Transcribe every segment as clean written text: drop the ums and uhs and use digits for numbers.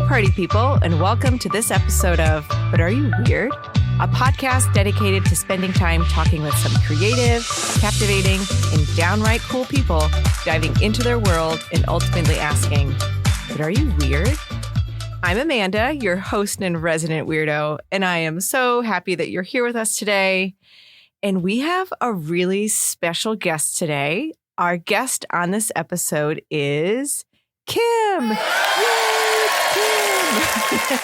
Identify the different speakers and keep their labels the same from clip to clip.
Speaker 1: party people, and welcome to this episode of But Are You Weird? A podcast dedicated to spending time talking with some creative, captivating, and downright cool people, diving into their world and ultimately asking, but are you weird? I'm Amanda, your host and resident weirdo, and I am so happy that you're here with us today. And we have a really special guest today. Our guest on this episode is Kim. Yay, Kim.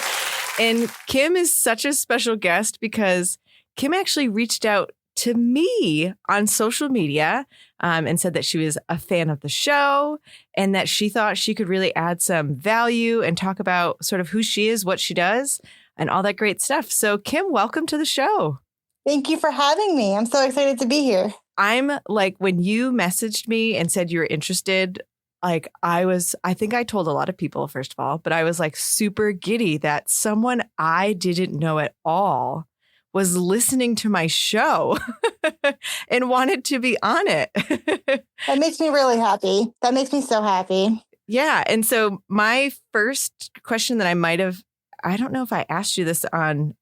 Speaker 1: And Kim is such a special guest because Kim actually reached out to me on social media and said that she was a fan of the show and that she thought she could really add some value and talk about sort of who she is, what she does, and all that great stuff. So Kim, welcome to the show.
Speaker 2: Thank you for having me. I'm so excited to be here.
Speaker 1: I'm like, when you messaged me and said you were interested, like I think I told a lot of people, first of all, but I was like super giddy that someone I didn't know at all was listening to my show and wanted to be on it.
Speaker 2: That makes me really happy. That makes me so happy.
Speaker 1: Yeah. And so my first question that I don't know if I asked you this on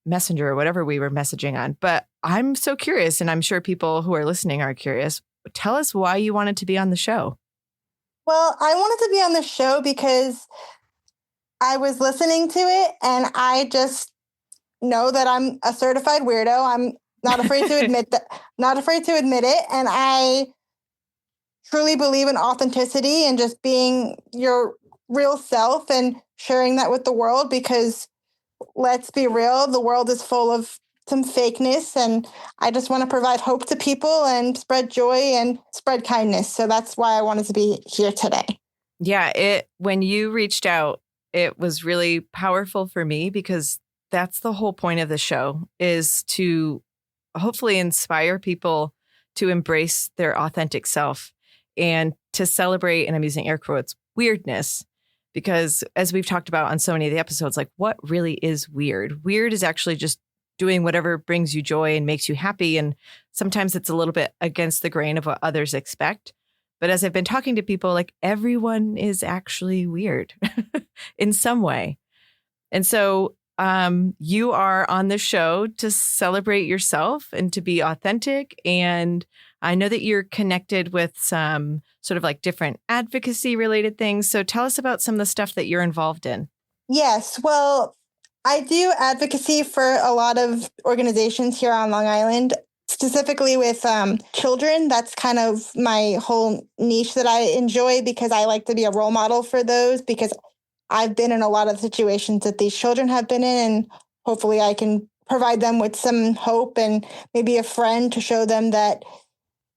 Speaker 1: Messenger or whatever we were messaging on, but I'm so curious, and I'm sure people who are listening are curious. Tell us why you wanted to be on the show.
Speaker 2: Well, I wanted to be on the show because I was listening to it and I just know that I'm a certified weirdo. I'm not afraid to admit it. And I truly believe in authenticity and just being your real self and sharing that with the world, because let's be real, the world is full of some fakeness, and I just want to provide hope to people and spread joy and spread kindness. So that's why I wanted to be here today.
Speaker 1: Yeah, when you reached out, it was really powerful for me because that's the whole point of the show, is to hopefully inspire people to embrace their authentic self and to celebrate, and I'm using air quotes, weirdness. Because as we've talked about on so many of the episodes, like what really is weird? Weird is actually just doing whatever brings you joy and makes you happy. And sometimes it's a little bit against the grain of what others expect. But as I've been talking to people, like everyone is actually weird in some way. And so you are on the show to celebrate yourself and to be authentic. And I know that you're connected with some sort of like different advocacy related things. So tell us about some of the stuff that you're involved in.
Speaker 2: Yes. Well, I do advocacy for a lot of organizations here on Long Island, specifically with children. That's kind of my whole niche that I enjoy, because I like to be a role model for those, because I've been in a lot of situations that these children have been in, and hopefully I can provide them with some hope and maybe a friend to show them that,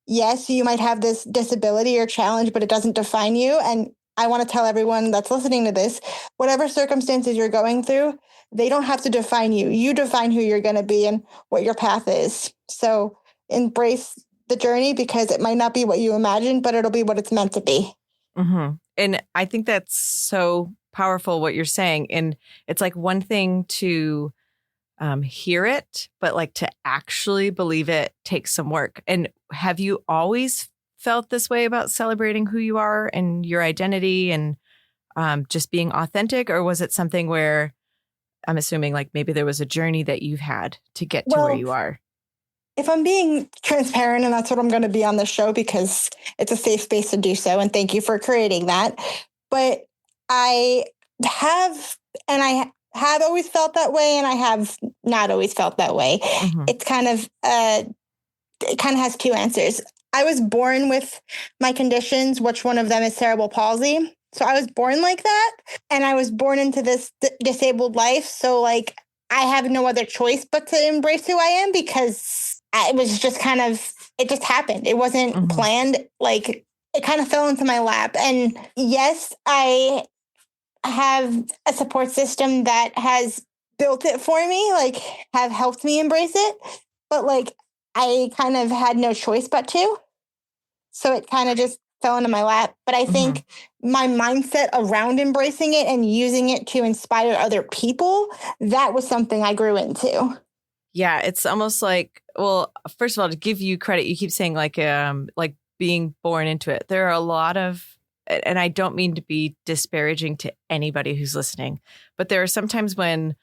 Speaker 2: yes, you might have this disability or challenge, but it doesn't define you. And I want to tell everyone that's listening to this, whatever circumstances you're going through, they don't have to define you. You define who you're going to be and what your path is. So embrace the journey, because it might not be what you imagined, but it'll be what it's meant to be.
Speaker 1: Mm-hmm. And I think that's so powerful what you're saying. And it's like one thing to hear it, but like to actually believe it takes some work. And have you always felt this way about celebrating who you are and your identity and just being authentic? Or was it something where I'm assuming like maybe there was a journey that you've had to get to where you are?
Speaker 2: If I'm being transparent, and that's what I'm going to be on the show because it's a safe space to do so, and thank you for creating that. But I have always felt that way, and I have not always felt that way. Mm-hmm. It kind of has two answers. I was born with my conditions, which one of them is cerebral palsy. So I was born like that, and I was born into this disabled life. So like I have no other choice but to embrace who I am, because it was just it just happened. It wasn't planned. Like it kind of fell into my lap. And yes, I have a support system that has built it for me, like have helped me embrace it. But like I kind of had no choice but to. So it kind of just fell into my lap. But I think my mindset around embracing it and using it to inspire other people, that was something I grew into.
Speaker 1: Yeah, it's almost like, well, first of all, to give you credit, you keep saying like being born into it. There are a lot of and I don't mean to be disparaging to anybody who's listening, but there are sometimes when,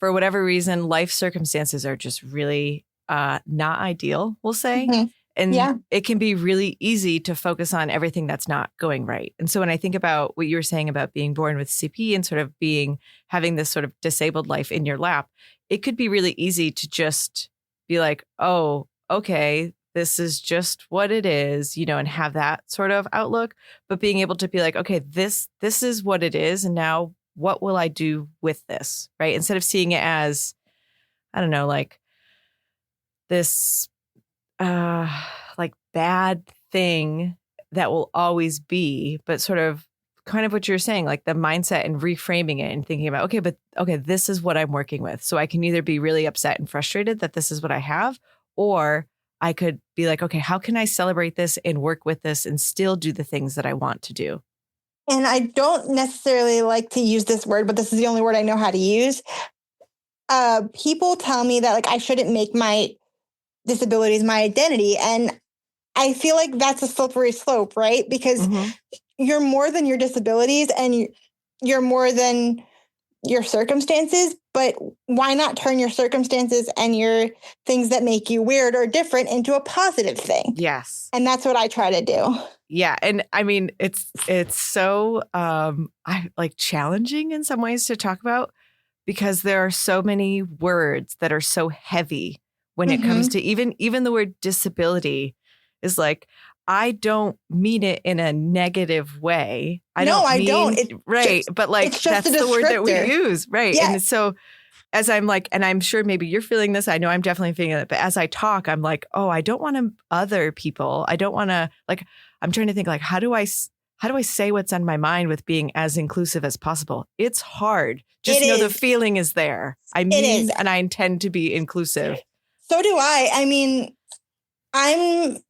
Speaker 1: for whatever reason, life circumstances are just really not ideal, we'll say.
Speaker 2: Mhm.
Speaker 1: And
Speaker 2: Yeah.
Speaker 1: it can be really easy to focus on everything that's not going right. And so when I think about what you were saying about being born with CP and sort of having this sort of disabled life in your lap, it could be really easy to just be like, oh, okay, this is just what it is, and have that sort of outlook. But being able to be like, okay, this is what it is. And now what will I do with this? Right. Instead of seeing it as, I don't know, like this like bad thing that will always be, but sort of kind of what you're saying, like the mindset and reframing it and thinking about, okay, this is what I'm working with. So I can either be really upset and frustrated that this is what I have, or I could be like, okay, how can I celebrate this and work with this and still do the things that I want to do?
Speaker 2: And I don't necessarily like to use this word, but this is the only word I know how to use. People tell me that like I shouldn't make my disabilities my identity. And I feel like that's a slippery slope, right? Because you're more than your disabilities and you're more than your circumstances. But why not turn your circumstances and your things that make you weird or different into a positive thing?
Speaker 1: Yes.
Speaker 2: And that's what I try to do.
Speaker 1: Yeah. And I mean, it's so challenging in some ways to talk about, because there are so many words that are so heavy when it comes to even the word disability is like, I don't mean it in a negative way. I don't. Right. But like, that's the word that we use. Right. Yeah. And so as I'm like, and I'm sure maybe you're feeling this, I know I'm definitely feeling it, but as I talk, I'm like, oh, I don't want to other people. I don't want to, like, I'm trying to think like, how do I say what's on my mind with being as inclusive as possible? It's hard. Just know the feeling is there. I mean, and I intend to be inclusive.
Speaker 2: So do I. I mean, there's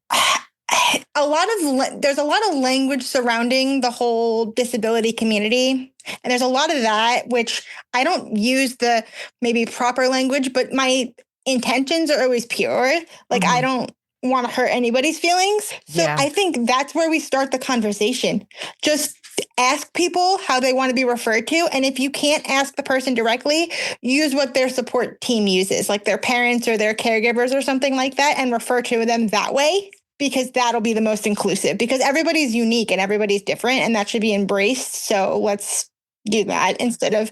Speaker 2: a lot of language surrounding the whole disability community. And there's a lot of that, which I don't use the maybe proper language, but my intentions are always pure. Like I don't want to hurt anybody's feelings. So I think that's where we start the conversation. Just ask people how they want to be referred to. And if you can't ask the person directly, use what their support team uses, like their parents or their caregivers or something like that, and refer to them that way, because that'll be the most inclusive, because everybody's unique and everybody's different, and that should be embraced. So let's do that instead of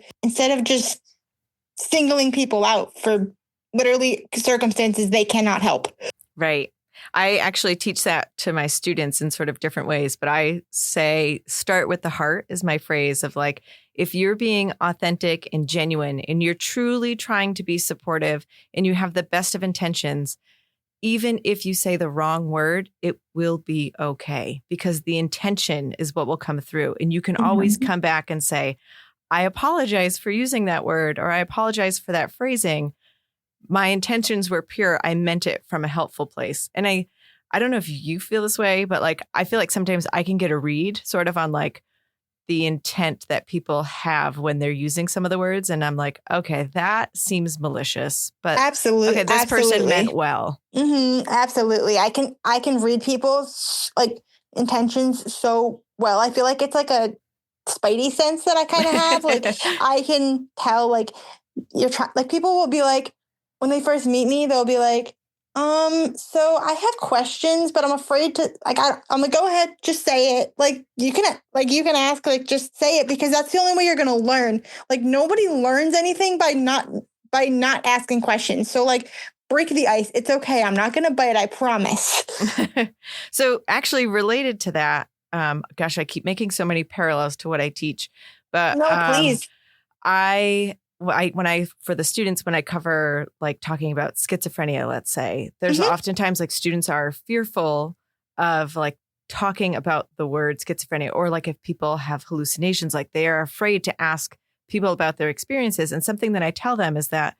Speaker 2: just singling people out for literally circumstances they cannot help.
Speaker 1: Right. I actually teach that to my students in sort of different ways, but I say start with the heart is my phrase of like, if you're being authentic and genuine and you're truly trying to be supportive and you have the best of intentions, even if you say the wrong word, it will be okay, because the intention is what will come through. And you can always come back and say, I apologize for using that word, or I apologize for that phrasing. My intentions were pure. I meant it from a helpful place. And I don't know if you feel this way, but like, I feel like sometimes I can get a read sort of on like the intent that people have when they're using some of the words. And I'm like, okay, that seems malicious, but
Speaker 2: absolutely.
Speaker 1: Okay, this person meant well.
Speaker 2: Absolutely. I can read people's like intentions so well. I feel like it's like a spidey sense that I kind of have. Like I can tell like like people will be like, when they first meet me, they'll be like, so I have questions, but I'm afraid to like, I'm gonna go ahead, just say it. Like you can ask, like, just say it, because that's the only way you're going to learn. Like nobody learns anything by not asking questions. So like break the ice. It's okay. I'm not going to bite. I promise.
Speaker 1: So actually related to that, gosh, I keep making so many parallels to what I teach, but
Speaker 2: no, please.
Speaker 1: For the students, when I cover like talking about schizophrenia, let's say, there's oftentimes like students are fearful of like talking about the word schizophrenia, or like if people have hallucinations, like they are afraid to ask people about their experiences. And something that I tell them is that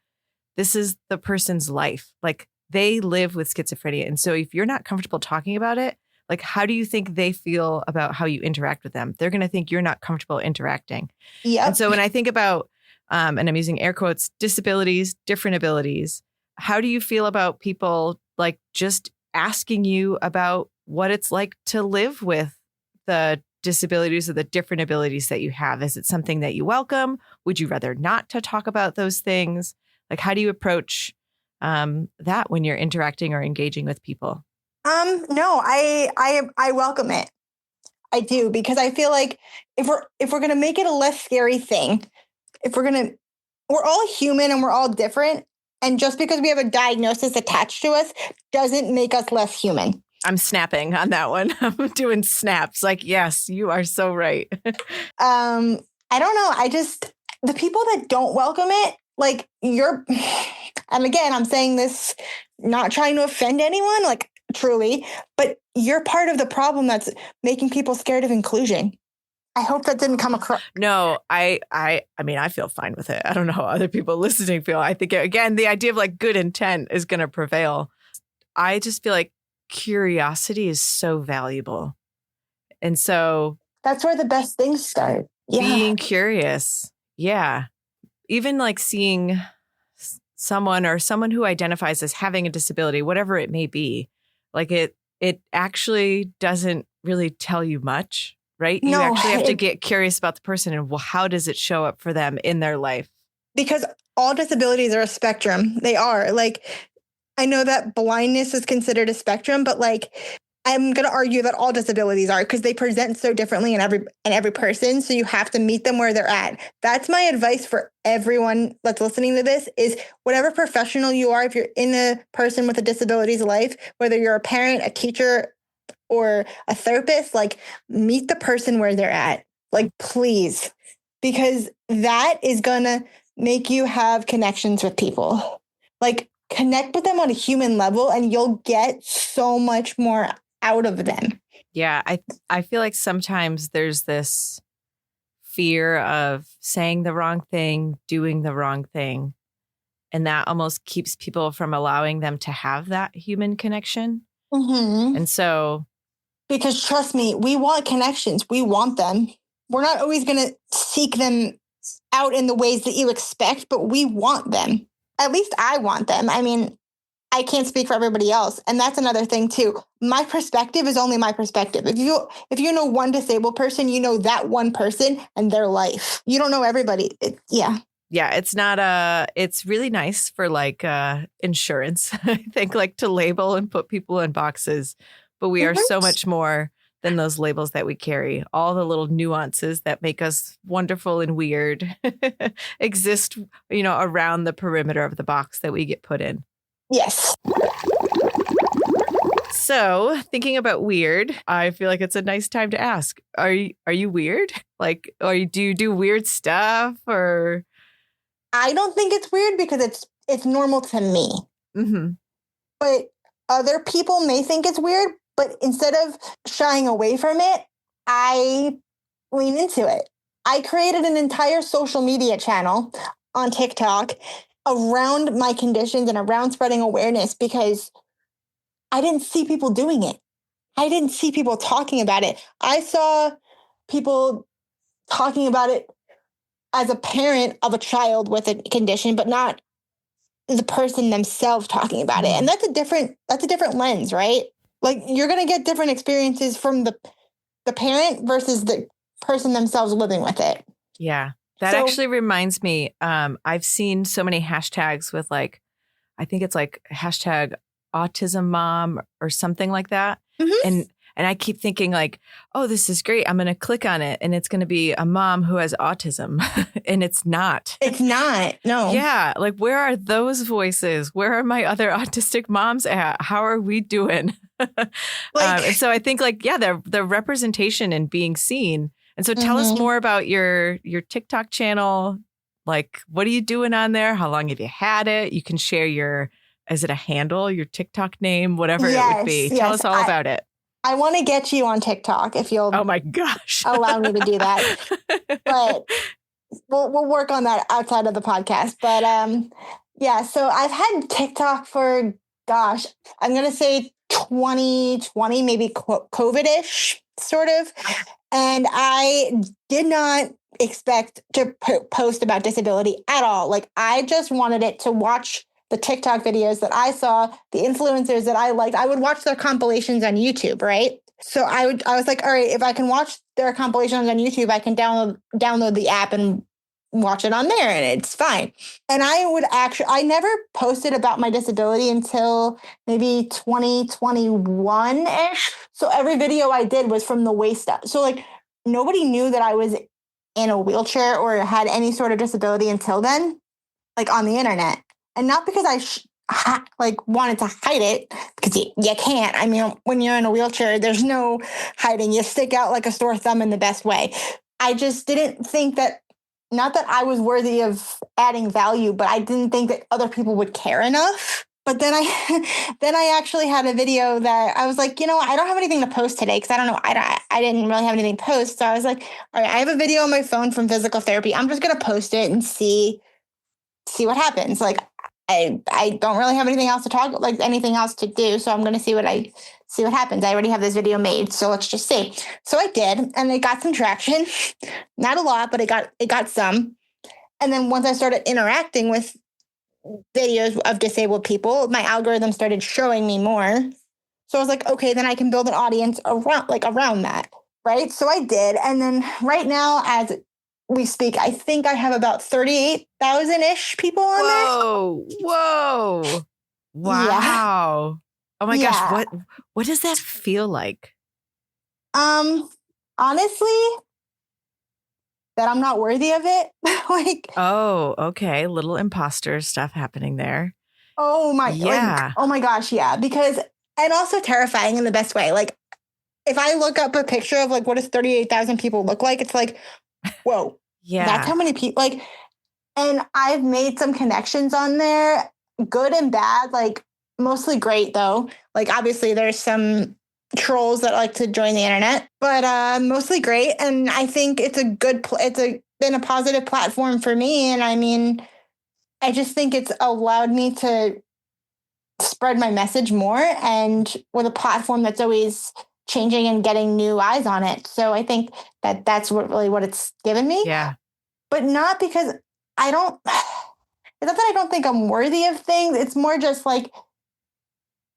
Speaker 1: this is the person's life. Like they live with schizophrenia. And so if you're not comfortable talking about it, like how do you think they feel about how you interact with them? They're going to think you're not comfortable interacting. Yeah. And so when I think about and I'm using air quotes, disabilities, different abilities, how do you feel about people like just asking you about what it's like to live with the disabilities or the different abilities that you have? Is it something that you welcome? Would you rather not to talk about those things? Like, how do you approach that when you're interacting or engaging with people?
Speaker 2: No, I welcome it. I do, because I feel like if we're gonna make it a less scary thing, we're all human and we're all different. And just because we have a diagnosis attached to us doesn't make us less human.
Speaker 1: I'm snapping on that one. I'm doing snaps. Like, yes, you are so right.
Speaker 2: I don't know. The people that don't welcome it, like and again, I'm saying this not trying to offend anyone, like truly, but you're part of the problem that's making people scared of inclusion. I hope that didn't come across.
Speaker 1: No, I mean, I feel fine with it. I don't know how other people listening feel. I think, again, the idea of like good intent is going to prevail. I just feel like curiosity is so valuable. And so
Speaker 2: That's where the best things start. Yeah.
Speaker 1: Being curious. Yeah. Even like seeing someone who identifies as having a disability, whatever it may be, like it actually doesn't really tell you much. Right? You actually have to get curious about the person and, well, how does it show up for them in their life? Because
Speaker 2: all disabilities are a spectrum. They are. Like, I know that blindness is considered a spectrum, but like, I'm going to argue that all disabilities are, because they present so differently in every person. So you have to meet them where they're at. That's my advice for everyone that's listening to this, is whatever professional you are, if you're in a person with a disability's life, whether you're a parent, a teacher, or a therapist, like, meet the person where they're at. Like, please, because that is going to make you have connections with people. Like, connect with them on a human level and you'll get so much more out of them.
Speaker 1: Yeah, I feel like sometimes there's this fear of saying the wrong thing, doing the wrong thing. And that almost keeps people from allowing them to have that human connection.
Speaker 2: Mm-hmm.
Speaker 1: And so,
Speaker 2: because trust me, we want connections. We want them. We're not always going to seek them out in the ways that you expect, but we want them. At least I want them. I mean, I can't speak for everybody else. And that's another thing too. My perspective is only my perspective. If you know one disabled person, you know that one person and their life. You don't know everybody. Yeah, it's really nice for like insurance, I think, like to label and put people in boxes. But we are so much more than those labels that we carry. All the little nuances that make us wonderful and weird exist, around the perimeter of the box that we get put in. Yes.
Speaker 1: So thinking about weird, I feel like it's a nice time to ask, are you weird? Like, do you do weird stuff, or?
Speaker 2: I don't think it's weird because it's normal to me.
Speaker 1: Mm-hmm.
Speaker 2: But other people may think it's weird, but instead of shying away from it, I lean into it. I created an entire social media channel on TikTok around my conditions and around spreading awareness, because I didn't see people doing it. I didn't see people talking about it. I saw people talking about it as a parent of a child with a condition, but not the person themselves talking about it. And that's a different lens, right? Like, you're going to get different experiences from the parent versus the person themselves living with it.
Speaker 1: Yeah. That actually reminds me, I've seen so many hashtags with like, I think it's like hashtag autism mom or something like that. Mm-hmm. And I keep thinking like, oh, this is great. I'm going to click on it and it's going to be a mom who has autism. And it's not.
Speaker 2: It's not. No.
Speaker 1: Yeah. Like, where are those voices? Where are my other autistic moms at? How are we doing? And so I think like, yeah, the representation and being seen. And so tell us more about your TikTok channel. Like, what are you doing on there? How long have you had it? You can share is it a handle, your TikTok name, whatever it would be. Tell us all about it.
Speaker 2: I want to get you on TikTok if you'll.
Speaker 1: Oh my gosh.
Speaker 2: Allow me to do that. But we'll work on that outside of the podcast. But yeah, so I've had TikTok for, gosh, I'm going to say 2020, maybe COVID-ish sort of. And I did not expect to post about disability at all. Like, I just wanted it to watch the TikTok videos that I saw, the influencers that I liked. I would watch their compilations on YouTube, right? So I was like, all right, if I can watch their compilations on YouTube, I can download the app and watch it on there, and it's fine. And I never posted about my disability until maybe 2021-ish. So every video I did was from the waist up. So like nobody knew that I was in a wheelchair or had any sort of disability until then, like on the internet. And not because I wanted to hide it, because you can't. I mean, when you're in a wheelchair, there's no hiding. You stick out like a sore thumb in the best way. I just didn't think that, not that I was worthy of adding value, but I didn't think that other people would care enough. But then I actually had a video that I was like, I don't have anything to post today because I don't know. I didn't really have anything to post. So I was like, all right, I have a video on my phone from physical therapy. I'm just going to post it and see what happens. Like, I don't really have anything else to talk, like anything else to do. So I'm going to see what happens. I already have this video made. So let's just see. So I did, and it got some traction, not a lot, but it got some. And then once I started interacting with videos of disabled people, my algorithm started showing me more. So I was like, okay, then I can build an audience around that. Right. So I did. And then right now, as we speak, I think I have about 38,000-ish people on there.
Speaker 1: Whoa. Wow. Yeah. Oh my gosh. What does that feel like?
Speaker 2: Honestly, that I'm not worthy of it.
Speaker 1: Oh, okay. Little imposter stuff happening there.
Speaker 2: Oh my, yeah. Oh my gosh. Yeah. Because, and also terrifying in the best way. Like, if I look up a picture of like, what does 38,000 people look like? It's like, whoa. Yeah. That's how many people, like, and I've made some connections on there, good and bad, like mostly great though. Like, obviously there's some trolls that like to join the internet, but mostly great. And I think it's been a positive platform for me. And I mean, I just think it's allowed me to spread my message more, and with a platform that's always changing and getting new eyes on it. So I think that that's what it's given me.
Speaker 1: Yeah.
Speaker 2: But not because it's not that I don't think I'm worthy of things. It's more just like,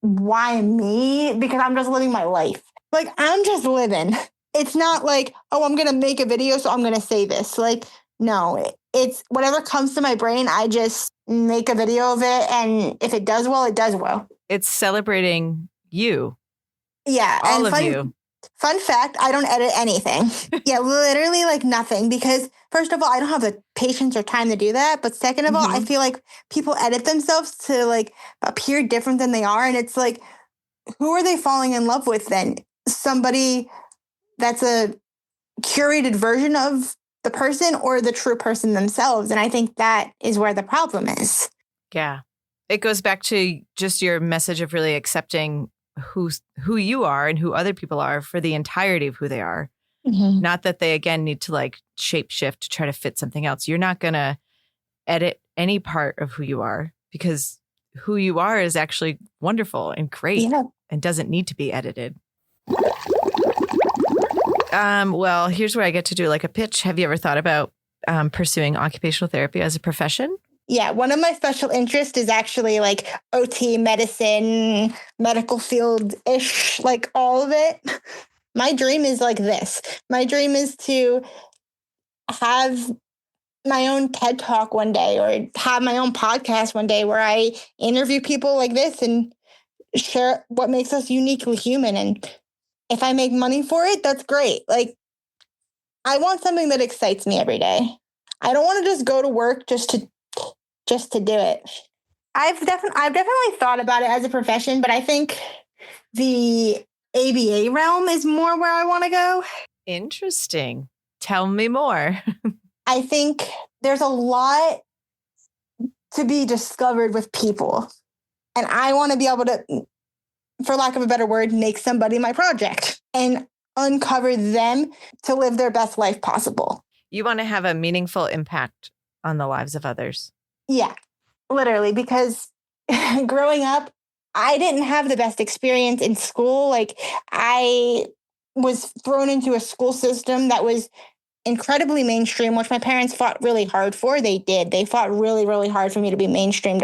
Speaker 2: why me? Because I'm just living my life. Like, I'm just living. It's not like, oh, I'm going to make a video, so I'm going to say this. Like, no, it's whatever comes to my brain, I just make a video of it. And if it does well, it does well.
Speaker 1: It's celebrating you.
Speaker 2: Yeah.
Speaker 1: All of you.
Speaker 2: Fun fact, I don't edit anything. Yeah, literally like nothing. Because first of all, I don't have the patience or time to do that. But second of all, I feel like people edit themselves to like appear different than they are. And it's like, who are they falling in love with then? Somebody that's a curated version of the person, or the true person themselves? And I think that is where the problem is.
Speaker 1: Yeah. It goes back to just your message of really accepting who you are and who other people are for the entirety of who they are. Mm-hmm. Not that they, again, need to like shape shift to try to fit something else. You're not going to edit any part of who you are, because who you are is actually wonderful and great and doesn't need to be edited. Well, here's where I get to do like a pitch. Have you ever thought about pursuing occupational therapy as a profession?
Speaker 2: Yeah, one of my special interests is actually like OT, medicine, medical field-ish, like all of it. My dream is like this. My dream is to have my own TED Talk one day, or have my own podcast one day where I interview people like this and share what makes us uniquely human. And if I make money for it, that's great. Like, I want something that excites me every day. I don't want to just go to work just to do it. I've definitely thought about it as a profession, but I think the ABA realm is more where I want to go.
Speaker 1: Interesting. Tell me more.
Speaker 2: I think there's a lot to be discovered with people. And I want to be able to, for lack of a better word, make somebody my project and uncover them to live their best life possible.
Speaker 1: You want to have a meaningful impact on the lives of others.
Speaker 2: Yeah, literally, because growing up, I didn't have the best experience in school. Like, I was thrown into a school system that was incredibly mainstream, which my parents fought really hard for. They did. They fought really, really hard for me to be mainstreamed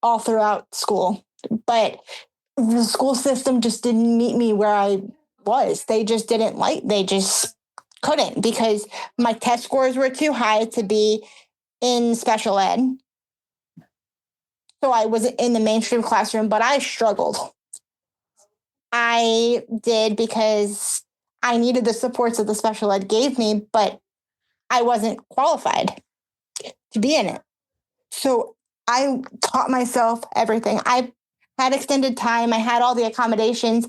Speaker 2: all throughout school. But the school system just didn't meet me where I was. They just they just couldn't because my test scores were too high to be in special ed. So I was in the mainstream classroom, but I struggled. I did because I needed the supports that the special ed gave me, but I wasn't qualified to be in it. So I taught myself everything. I had extended time. I had all the accommodations.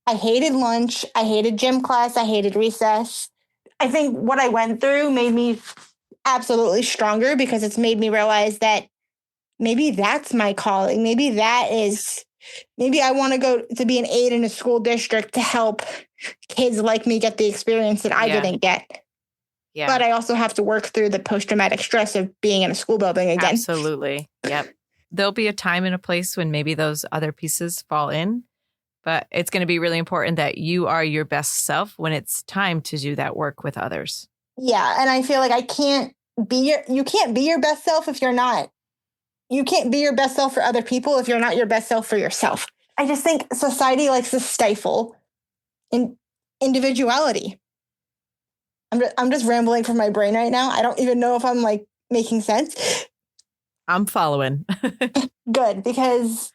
Speaker 2: I hated lunch. I hated gym class. I hated recess. I think what I went through made me absolutely stronger because it's made me realize that maybe that's my calling. Maybe I want to go to be an aide in a school district to help kids like me get the experience that I didn't get. Yeah. But I also have to work through the post-traumatic stress of being in a school building again.
Speaker 1: Absolutely. Yep. There'll be a time and a place when maybe those other pieces fall in, but it's going to be really important that you are your best self when it's time to do that work with others.
Speaker 2: Yeah. And I feel like you can't be your best self if you're not. You can't be your best self for other people if you're not your best self for yourself. I just think society likes to stifle individuality. I'm just rambling from my brain right now. I don't even know if I'm making sense.
Speaker 1: I'm following.
Speaker 2: Good, because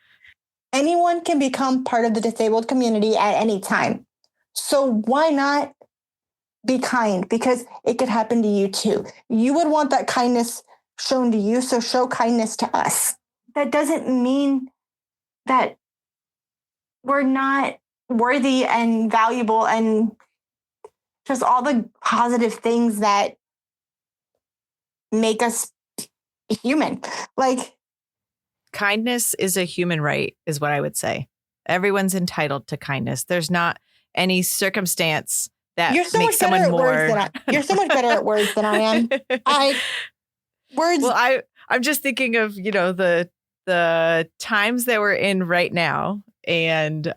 Speaker 2: anyone can become part of the disabled community at any time. So why not be kind? Because it could happen to you too. You would want that kindness shown to you, so show kindness to us. That doesn't mean that we're not worthy and valuable and just all the positive things that make us human.
Speaker 1: Kindness is a human right, is what I would say. Everyone's entitled to kindness. There's not any circumstance that makes someone more.
Speaker 2: You're so much better at words than I am.
Speaker 1: Well, I'm just thinking of, the times that we're in right now and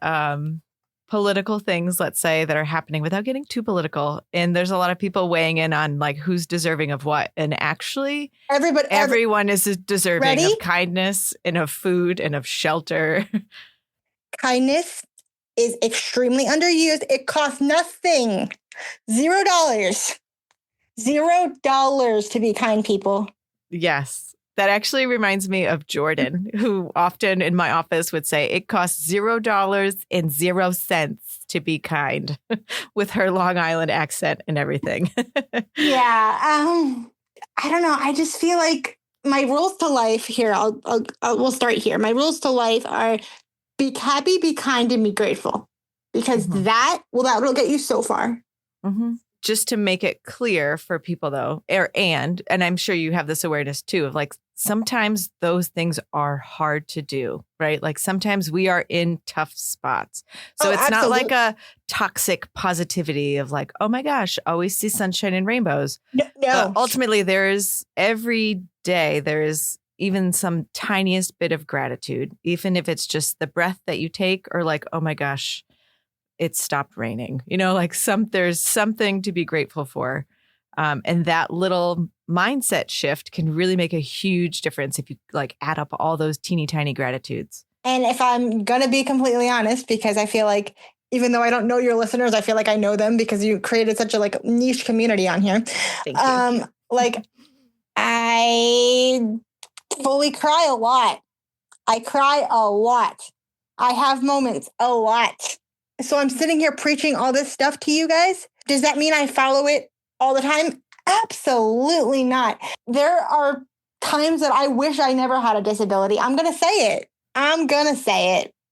Speaker 1: political things, let's say, that are happening without getting too political. And there's a lot of people weighing in on who's deserving of what. And actually, everyone is deserving of kindness and of food and of shelter.
Speaker 2: Kindness is extremely underused. It costs nothing. $0. $0 to be kind, people.
Speaker 1: Yes. That actually reminds me of Jordan, who often in my office would say it costs $0.00 to be kind with her Long Island accent and everything.
Speaker 2: Yeah. I don't know. I just feel like my rules to life here, we'll start here. My rules to life are be happy, be kind, and be grateful. Because that will get you so far.
Speaker 1: Mm-hmm. Just to make it clear for people, though, and I'm sure you have this awareness, too, of sometimes those things are hard to do, right? Sometimes we are in tough spots. So it's absolutely not like a toxic positivity of oh my gosh, always see sunshine and rainbows.
Speaker 2: No.
Speaker 1: But ultimately, every day, there is even some tiniest bit of gratitude, even if it's just the breath that you take or oh my gosh, it stopped raining, there's something to be grateful for. And that little mindset shift can really make a huge difference if you add up all those teeny tiny gratitudes.
Speaker 2: And if I'm going to be completely honest, because I feel like even though I don't know your listeners, I feel like I know them because you created such a niche community on here.
Speaker 1: Thank you.
Speaker 2: I fully cry a lot. I cry a lot. I have moments a lot. So I'm sitting here preaching all this stuff to you guys. Does that mean I follow it all the time? Absolutely not. There are times that I wish I never had a disability. I'm going to say it.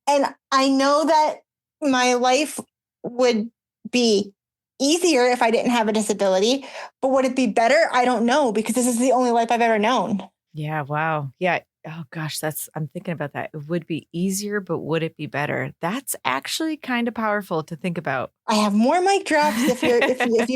Speaker 2: And I know that my life would be easier if I didn't have a disability. But would it be better? I don't know, because this is the only life I've ever known.
Speaker 1: Yeah. Wow. Yeah. Oh gosh, I'm thinking about that. It would be easier, but would it be better? That's actually kind of powerful to think about.
Speaker 2: I have more mic drops if you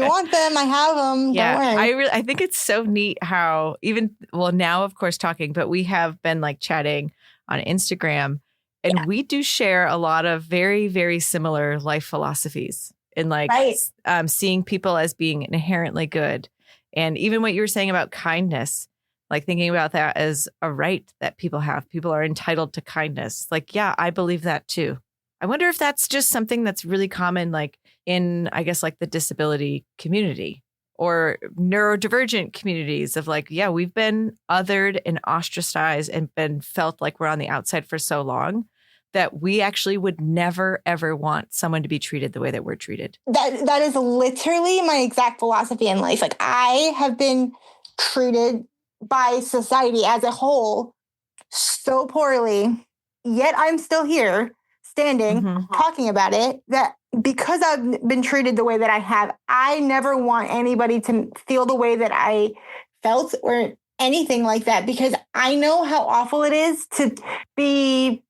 Speaker 2: want them. I have them.
Speaker 1: Yeah,
Speaker 2: don't worry.
Speaker 1: I think it's so neat how now of course talking, but we have been chatting on Instagram, and we do share a lot of very, very similar life philosophies and seeing people as being inherently good. And even what you were saying about kindness, thinking about that as a right that people have. People are entitled to kindness. Yeah, I believe that too. I wonder if that's just something that's really common, like in, I guess, like the disability community or neurodivergent communities of like, yeah, we've been othered and ostracized and been felt like we're on the outside for so long that we actually would never, ever want someone to be treated the way that we're treated.
Speaker 2: That is literally my exact philosophy in life. Like, I have been treated by society as a whole so poorly, yet I'm still here standing, talking about it, that because I've been treated the way that I have, I never want anybody to feel the way that I felt or anything like that, because I know how awful it is to be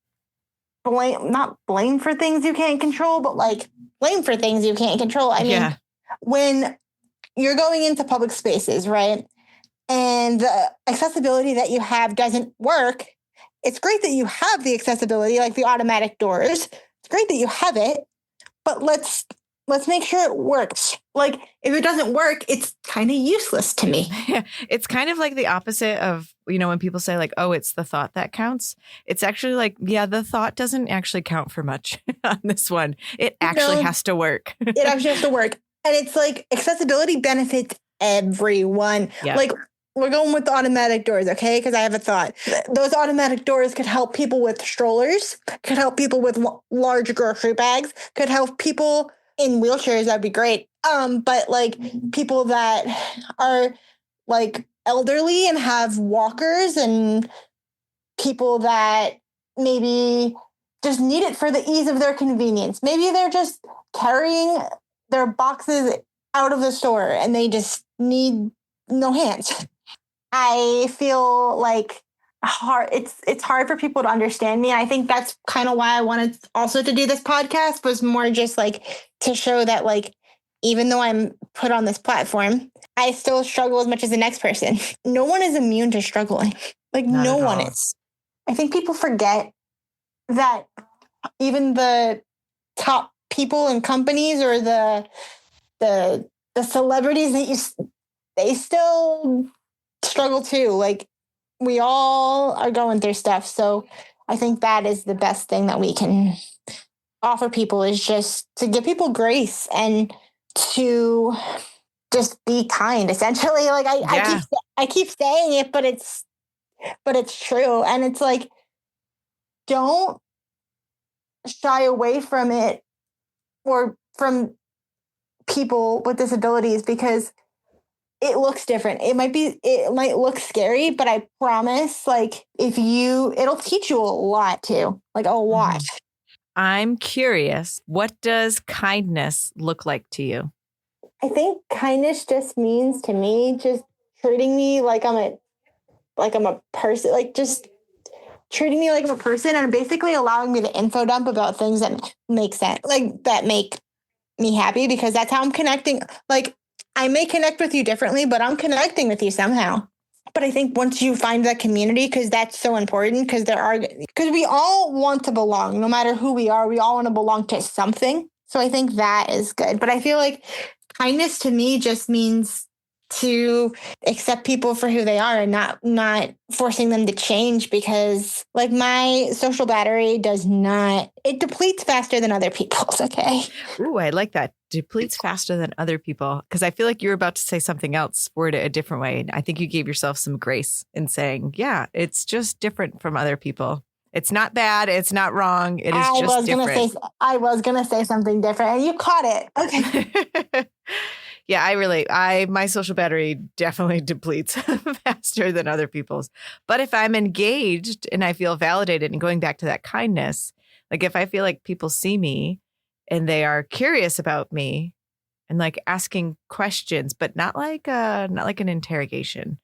Speaker 2: not blamed for things you can't control, but like blamed for things you can't control. I mean, when you're going into public spaces, right, and the accessibility that you have doesn't work, it's great that you have the accessibility, like the automatic doors. It's great that you have it, but let's make sure it works. Like, if it doesn't work, it's kind of useless to me.
Speaker 1: Yeah, it's kind of like the opposite of, when people say like, oh, it's the thought that counts. It's actually like, yeah, the thought doesn't actually count for much on this one. It actually has to work.
Speaker 2: It actually has to work. And it's like accessibility benefits everyone. Yep. Like, we're going with the automatic doors, okay? Because I have a thought. Those automatic doors could help people with strollers, could help people with large grocery bags, could help people in wheelchairs. That'd be great. But like people that are like elderly and have walkers, and people that maybe just need it for the ease of their convenience. Maybe they're just carrying their boxes out of the store and they just need no hands. I feel like it's hard for people to understand me. I think that's kind of why I wanted also to do this podcast, was more just like to show that, like, even though I'm put on this platform, I still struggle as much as the next person. No one is immune to struggling. Like, no one is. I think people forget that even the top people in companies or the celebrities that they still struggle too. Like, we all are going through stuff. So I think that is the best thing that we can offer people, is just to give people grace and to just be kind, essentially. Like, I keep saying it, but it's true. And it's like, don't shy away from it or from people with disabilities, because it looks different. It might look scary, but I promise, like, it'll teach you a lot too, like a lot.
Speaker 1: I'm curious, what does kindness look like to you?
Speaker 2: I think kindness just means to me just treating me like I'm a person, like just treating me like I'm a person, and basically allowing me to info dump about things that make sense, like that make me happy, because that's how I'm connecting. Like, I may connect with you differently, but I'm connecting with you somehow. But I think once you find that community, because that's so important, because we all want to belong, no matter who we are, we all want to belong to something. So I think that is good. But I feel like kindness to me just means to accept people for who they are and not forcing them to change, because like my social battery it depletes faster than other people's. Okay.
Speaker 1: Ooh, I like that. Depletes faster than other people. Because I feel like you were about to say something else, word it a different way. And I think you gave yourself some grace in saying, yeah, it's just different from other people. It's not bad. It's not wrong. It is just different.
Speaker 2: I was going to say something different and you caught it. Okay.
Speaker 1: Yeah, my social battery definitely depletes faster than other people's. But if I'm engaged and I feel validated, and going back to that kindness, like if I feel like people see me and they are curious about me and like asking questions, but not like an interrogation.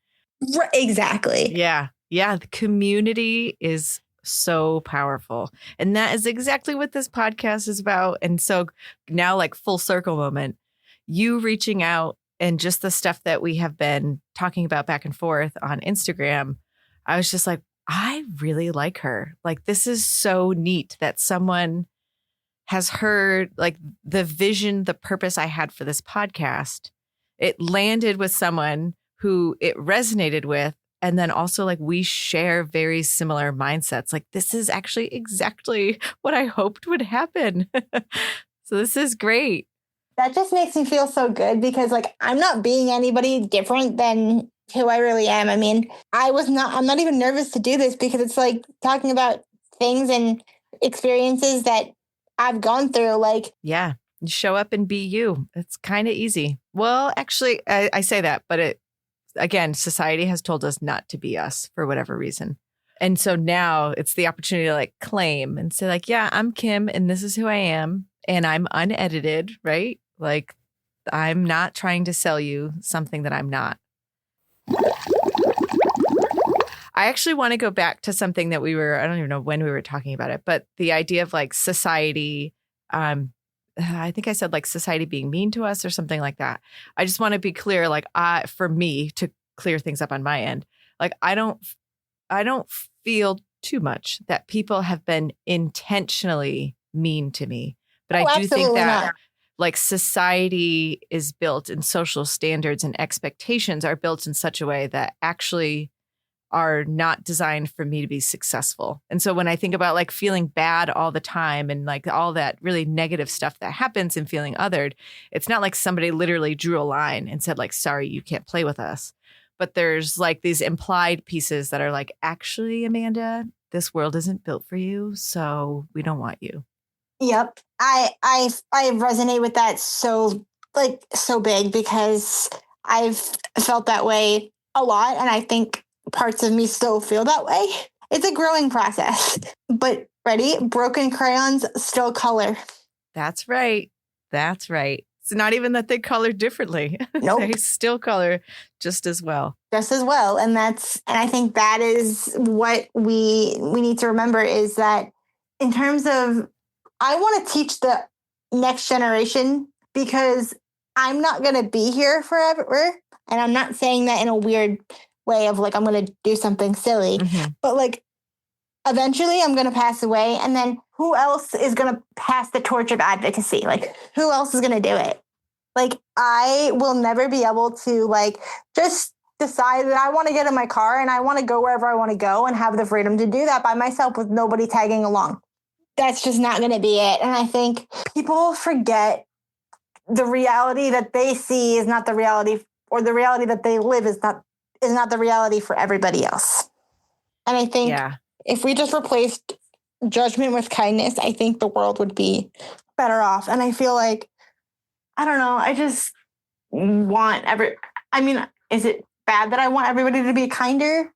Speaker 2: Right, exactly.
Speaker 1: Yeah. Yeah. The community is so powerful. And that is exactly what this podcast is about. And so now, like, full circle moment, you reaching out and just the stuff that we have been talking about back and forth on Instagram, I was just like, I really like her. Like, this is so neat that someone has heard like the vision, the purpose I had for this podcast. It landed with someone who it resonated with, And then also like we share very similar mindsets. Like this is actually exactly what I hoped would happen. So this is great.
Speaker 2: That just makes me feel so good because like I'm not being anybody different than who I really am. I mean, I'm not even nervous to do this because it's like talking about things and experiences that I've gone through. Like,
Speaker 1: yeah, you show up and be you. It's kind of easy. Well, actually, I say that, but again, society has told us not to be us for whatever reason. And so now it's the opportunity to like claim and say like, yeah, I'm Kim and this is who I am. And I'm unedited, right? Like I'm not trying to sell you something that I'm not. I actually want to go back to something that I don't even know when we were talking about it, but the idea of like society, I think I said like society being mean to us or something like that. I just want to be clear, like for me to clear things up on my end, like I don't feel too much that people have been intentionally mean to me, but I do think that not. Like society is built and social standards and expectations are built in such a way that actually are not designed for me to be successful. And so when I think about like feeling bad all the time and like all that really negative stuff that happens and feeling othered, it's not like somebody literally drew a line and said like, sorry, you can't play with us. But there's like these implied pieces that are like, actually, Amanda, this world isn't built for you. So we don't want you.
Speaker 2: Yep. I resonate with that so big because I've felt that way a lot. And I think parts of me still feel that way. It's a growing process, but ready? Broken crayons still color.
Speaker 1: That's right. That's right. It's not even that they color differently.
Speaker 2: Nope.
Speaker 1: They still color just as well.
Speaker 2: Just as well. And I think that is what we need to remember is that in terms of, I want to teach the next generation because I'm not going to be here forever. And I'm not saying that in a weird way of like, I'm going to do something silly, but like eventually I'm going to pass away. And then who else is going to pass the torch of advocacy? Like who else is going to do it? Like I will never be able to like just decide that I want to get in my car and I want to go wherever I want to go and have the freedom to do that by myself with nobody tagging along. That's just not going to be it. And I think people forget the reality that they see is not the reality, or the reality that they live is not the reality for everybody else. And I think if we just replaced judgment with kindness, I think the world would be better off. And I feel like, I don't know, I just want is it bad that I want everybody to be kinder?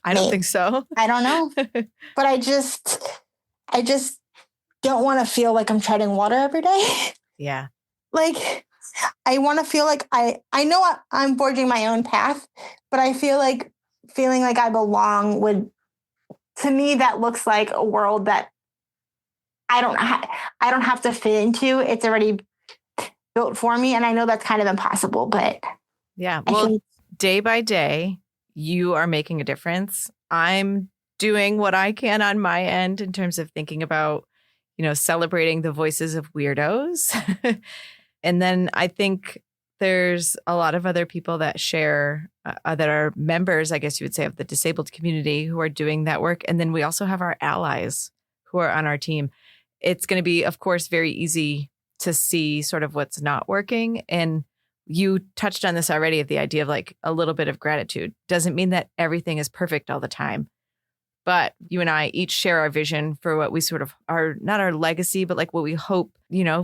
Speaker 1: I don't think so.
Speaker 2: I don't know. But I just don't want to feel like I'm treading water every day.
Speaker 1: Yeah.
Speaker 2: Like, I want to feel like I know I'm forging my own path, but I feel like feeling like I belong to me, that looks like a world that I don't have to fit into. It's already built for me. And I know that's kind of impossible, but
Speaker 1: yeah. Well, day by day, you are making a difference. I'm doing what I can on my end in terms of thinking about, celebrating the voices of weirdos. And then I think there's a lot of other people that share, that are members, I guess you would say, of the disabled community who are doing that work. And then we also have our allies who are on our team. It's going to be, of course, very easy to see sort of what's not working. And you touched on this already, of the idea of like a little bit of gratitude. Doesn't mean that everything is perfect all the time. But you and I each share our vision for what we sort of are, not our legacy, but like what we hope,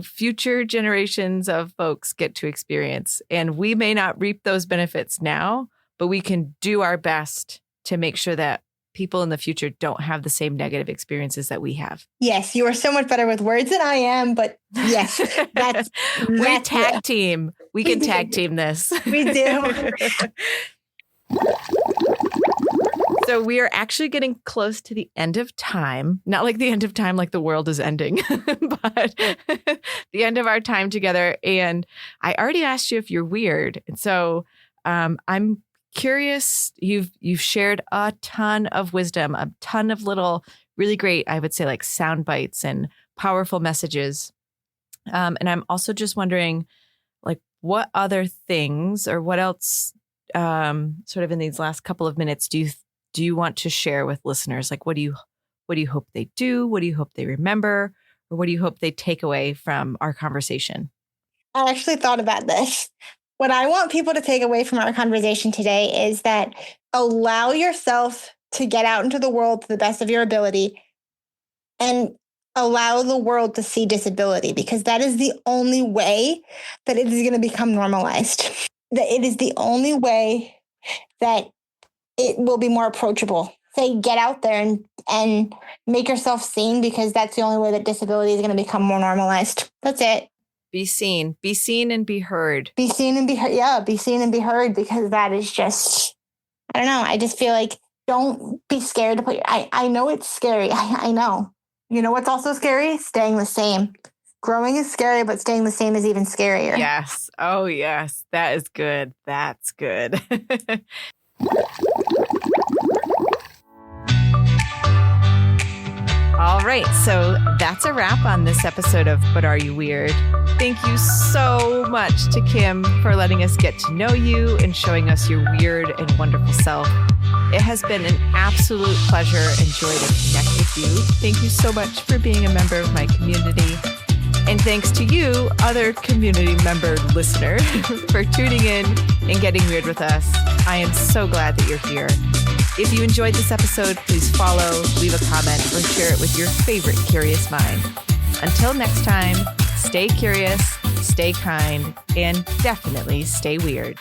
Speaker 1: future generations of folks get to experience. And we may not reap those benefits now, but we can do our best to make sure that people in the future don't have the same negative experiences that we have.
Speaker 2: Yes, you are so much better with words than I am, but yes,
Speaker 1: we tag team. We can tag team this.
Speaker 2: We do.
Speaker 1: So we are actually getting close to the end of time. Not like the end of time, like the world is ending, but the end of our time together. And I already asked you if you're weird. And so I'm curious. You've shared a ton of wisdom, a ton of little, really great, I would say, like sound bites and powerful messages. And I'm also just wondering, like, what other things or what else sort of in these last couple of minutes, do you want to share with listeners? Like, what do you hope they do? What do you hope they remember? Or what do you hope they take away from our conversation?
Speaker 2: I actually thought about this. What I want people to take away from our conversation today is that allow yourself to get out into the world to the best of your ability and allow the world to see disability, because that is the only way that it is going to become normalized. That it is the only way that it will be more approachable. Say, get out there and make yourself seen, because that's the only way that disability is going to become more normalized. That's it.
Speaker 1: Be seen and be heard.
Speaker 2: Be seen and be heard. Yeah, be seen and be heard, because that is just, I don't know. I just feel like don't be scared to put I know it's scary. I know. You know what's also scary? Staying the same. Growing is scary, but staying the same is even scarier.
Speaker 1: Yes. Oh, yes. That is good. That's good. All right, so that's a wrap on this episode of But Are You Weird? Thank you so much to Kim for letting us get to know you and showing us your weird and wonderful self. It has been an absolute pleasure and joy to connect with you. Thank you so much for being a member of my community. And thanks to you, other community member listener, for tuning in and getting weird with us. I am so glad that you're here. If you enjoyed this episode, please follow, leave a comment, or share it with your favorite curious mind. Until next time, stay curious, stay kind, and definitely stay weird.